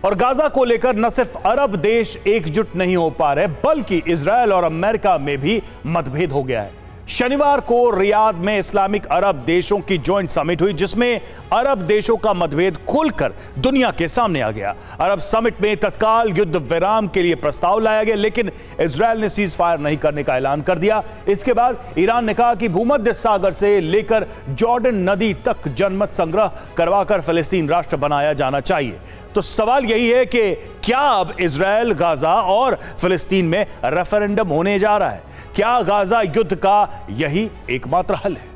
और गाजा को लेकर न सिर्फ अरब देश एकजुट नहीं हो पा रहे, बल्कि इजरायल और अमेरिका में भी मतभेद हो गया है। शनिवार को रियाद में इस्लामिक अरब देशों की जॉइंट समिट हुई, जिसमें अरब देशों का मतभेद खुलकर दुनिया के सामने आ गया। अरब समिट में तत्काल युद्ध विराम के लिए प्रस्ताव लाया गया, लेकिन इजरायल ने सीज फायर नहीं करने का ऐलान कर दिया। इसके बाद ईरान ने कहा कि भूमध्य सागर से लेकर जॉर्डन नदी तक जनमत संग्रह करवाकर फिलिस्तीन राष्ट्र बनाया जाना चाहिए। तो सवाल यही है कि क्या अब इजरायल, गाजा और फिलिस्तीन में रेफरेंडम होने जा रहा है? क्या गाजा युद्ध का यही एकमात्र हल है?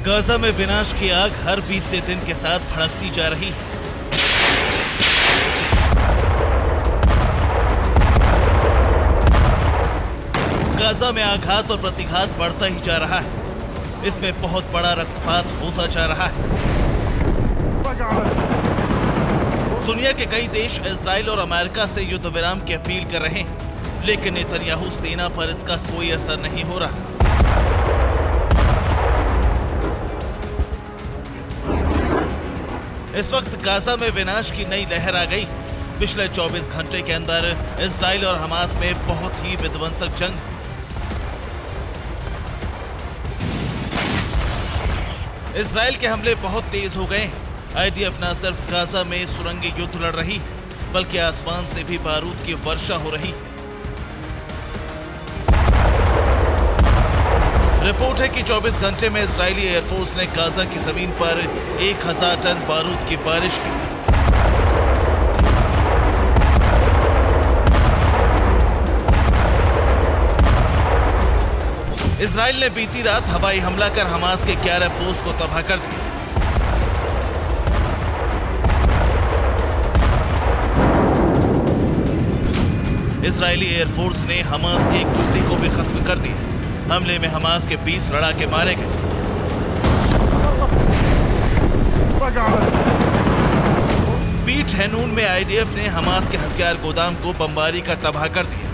गाजा में विनाश की आग हर बीतते दिन के साथ भड़कती जा रही है। गाजा में आघात और प्रतिघात बढ़ता ही जा रहा है। इसमें बहुत बड़ा रक्तपात होता जा रहा है। दुनिया के कई देश इजराइल और अमेरिका से युद्ध विराम की अपील कर रहे हैं, लेकिन नेतन्याहू सेना पर इसका कोई असर नहीं हो रहा। इस वक्त गाजा में विनाश की नई लहर आ गई। पिछले 24 घंटे के अंदर इजराइल और हमास में बहुत ही विध्वंसक जंग। इजराइल के हमले बहुत तेज हो गए। आईडीएफ न सिर्फ गाजा में सुरंगी युद्ध लड़ रही, बल्कि आसमान से भी बारूद की वर्षा हो रही। रिपोर्ट है कि 24 घंटे में इजरायली एयरफोर्स ने गाजा की जमीन पर 1000 टन बारूद की बारिश की। इजराइल ने बीती रात हवाई हमला कर हमास के 11 पोस्ट को तबाह कर दिया। इजरायली एयरफोर्स ने हमास की एक टुकड़ी को भी खत्म कर दिया। हमले में हमास के 20 लड़ाके मारे गए। बीट हैनून में आईडीएफ ने हमास के हथियार गोदाम को बमबारी कर तबाह कर दिया।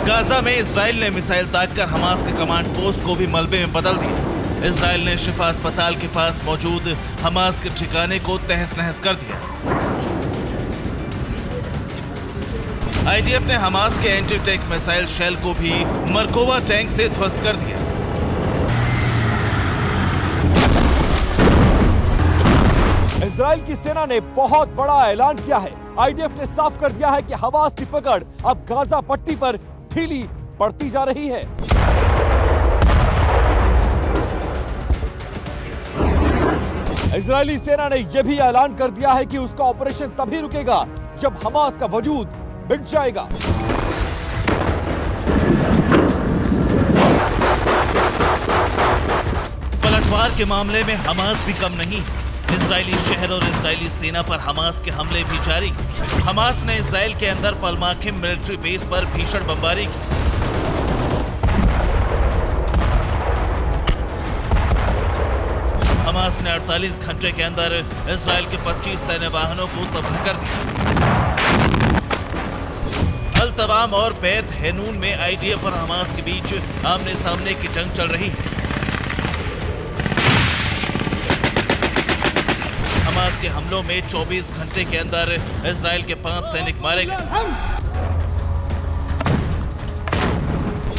गाजा में इजराइल ने मिसाइल दागकर हमास के कमांड पोस्ट को भी मलबे में बदल दिया। इजराइल ने शिफा अस्पताल के पास मौजूद हमास के ठिकाने को तहस नहस कर दिया। आईडीएफ ने हमास के एंटी टैंक मिसाइल शेल को भी मरकोवा टैंक से ध्वस्त कर दिया। इजराइल की सेना ने बहुत बड़ा ऐलान किया है। आईडीएफ ने साफ कर दिया है कि हमास की पकड़ अब गाजा पट्टी पर ढीली पड़ती जा रही है। इजरायली सेना ने यह भी ऐलान कर दिया है कि उसका ऑपरेशन तभी रुकेगा जब हमास का वजूद मिट जाएगा। पलटवार के मामले में हमास भी कम नहीं। इजरायली शहर और इजरायली सेना पर हमास के हमले भी जारी। हमास ने इजराइल के अंदर पलमाखिम मिलिट्री बेस पर भीषण बमबारी की। हमास ने 48 घंटे के अंदर इजराइल के 25 सैन्य वाहनों को तबाह कर दिया। अल तवाम और बैत हैनून में आईडीएफ और हमास के बीच आमने सामने की जंग चल रही है। हमास के हमलों में 24 घंटे के अंदर इजराइल के 5 सैनिक मारे गए।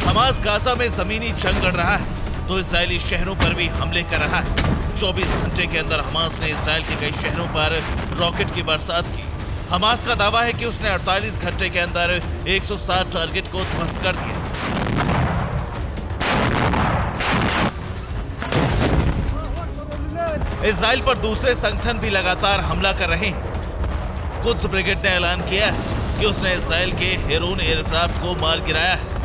हमास गाजा में जमीनी जंग लड़ रहा है तो इजरायली शहरों पर भी हमले कर रहा है। 24 घंटे के अंदर हमास ने इजराइल के कई शहरों पर रॉकेट की बरसात की। हमास का दावा है कि उसने 48 घंटे के अंदर 160 टारगेट को ध्वस्त कर दिया। इजराइल पर दूसरे संगठन भी लगातार हमला कर रहे हैं। कुद्स ब्रिगेड ने ऐलान किया है कि उसने इजराइल के हेरोन एयरक्राफ्ट को मार गिराया है।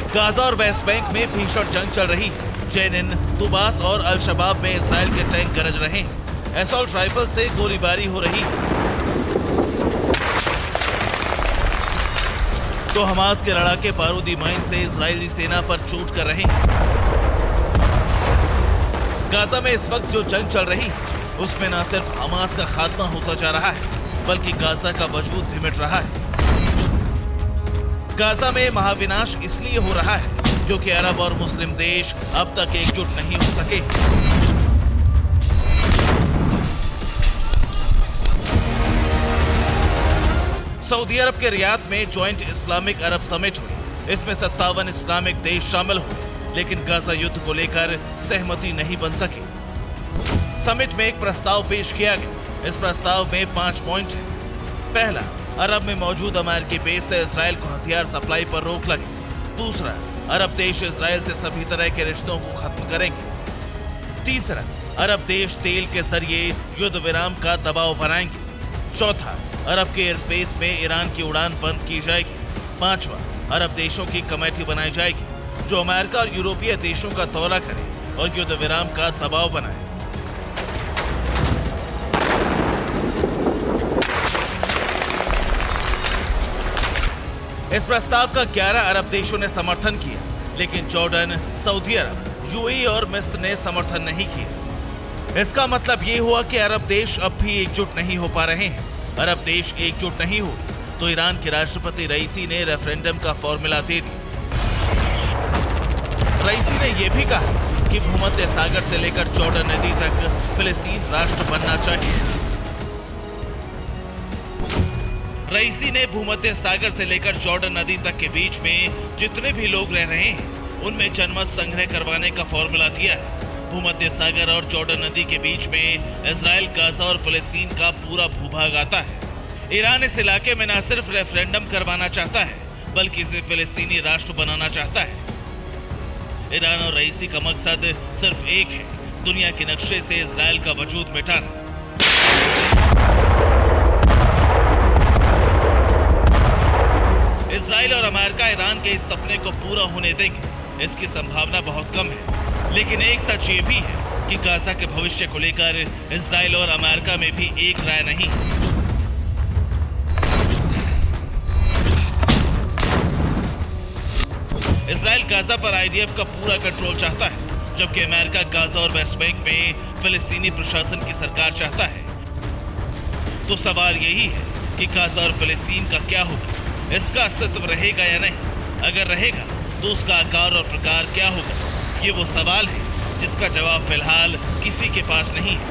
गाजा और वेस्ट बैंक में भीषण जंग चल रही है, जेनिन, तुबास और अल शबाब में इसराइल के टैंक गरज रहे हैं। असॉल्ट राइफल से गोलीबारी हो रही है तो हमास के लड़ाके बारूदी माइन से इजरायली सेना पर चोट कर रहे हैं। गाजा में इस वक्त जो जंग चल रही है उसमें न सिर्फ हमास का खात्मा होता जा रहा है बल्कि गाजा का वजूद भी मिट रहा है। गाजा में महाविनाश इसलिए हो रहा है क्योंकि अरब और मुस्लिम देश अब तक एकजुट नहीं हो सके। सऊदी अरब के रियाद में ज्वाइंट इस्लामिक अरब समिट हुई। इसमें 57 इस्लामिक देश शामिल हुए, लेकिन गाजा युद्ध को लेकर सहमति नहीं बन सकी। समिट में एक प्रस्ताव पेश किया गया। इस प्रस्ताव में 5 पॉइंट हैं। पहला, अरब में मौजूद अमेरिकी बेस से इजराइल को हथियार सप्लाई पर रोक लगे। दूसरा, अरब देश इजराइल से सभी तरह के रिश्तों को खत्म करेंगे। तीसरा, अरब देश तेल के जरिए युद्ध विराम का दबाव बनाएंगे। चौथा, अरब के एयर स्पेस में ईरान की उड़ान बंद की जाएगी। पांचवा, अरब देशों की कमेटी बनाई जाएगी जो अमेरिका और यूरोपीय देशों का दौरा करे और युद्ध विराम का दबाव बनाए। इस प्रस्ताव का 11 अरब देशों ने समर्थन किया, लेकिन जॉर्डन, सऊदी अरब, यूएई और मिस्र ने समर्थन नहीं किया। इसका मतलब ये हुआ कि अरब देश अब भी एकजुट नहीं हो पा रहे हैं। अरब देश एकजुट नहीं हो तो ईरान के राष्ट्रपति रईसी ने रेफरेंडम का फॉर्मूला दे दिया। रईसी ने यह भी कहा कि भूमध्य सागर से लेकर जॉर्डन नदी तक फिलिस्तीन राष्ट्र बनना चाहिए। रईसी ने भूमध्य सागर से लेकर जॉर्डन नदी तक के बीच में जितने भी लोग रह रहे हैं उनमें जनमत संग्रह करवाने का फॉर्मूला दिया है। भूमध्य सागर और जॉर्डन नदी के बीच में इजराइल, गाजा और फिलिस्तीन का पूरा भूभाग आता है। ईरान इस इलाके में न सिर्फ रेफरेंडम करवाना चाहता है बल्कि इसे फिलिस्तीनी राष्ट्र बनाना चाहता है। ईरान और रईसी का मकसद सिर्फ एक है, दुनिया के नक्शे से इजराइल का वजूद मिटाना। इजराइल और अमेरिका ईरान के इस सपने को पूरा होने देंगे, इसकी संभावना बहुत कम है। लेकिन एक सच ये भी है कि गाजा के भविष्य को लेकर इजराइल और अमेरिका में भी एक राय नहीं है। इजराइल गाजा पर आईडीएफ का पूरा कंट्रोल चाहता है, जबकि अमेरिका गाजा और वेस्ट बैंक में फिलिस्तीनी प्रशासन की सरकार चाहता है। तो सवाल यही है कि गाजा और फिलिस्तीन का क्या होगा, इसका अस्तित्व रहेगा या नहीं? अगर रहेगा तो उसका आकार और प्रकार क्या होगा? ये वो सवाल है जिसका जवाब फिलहाल किसी के पास नहीं है।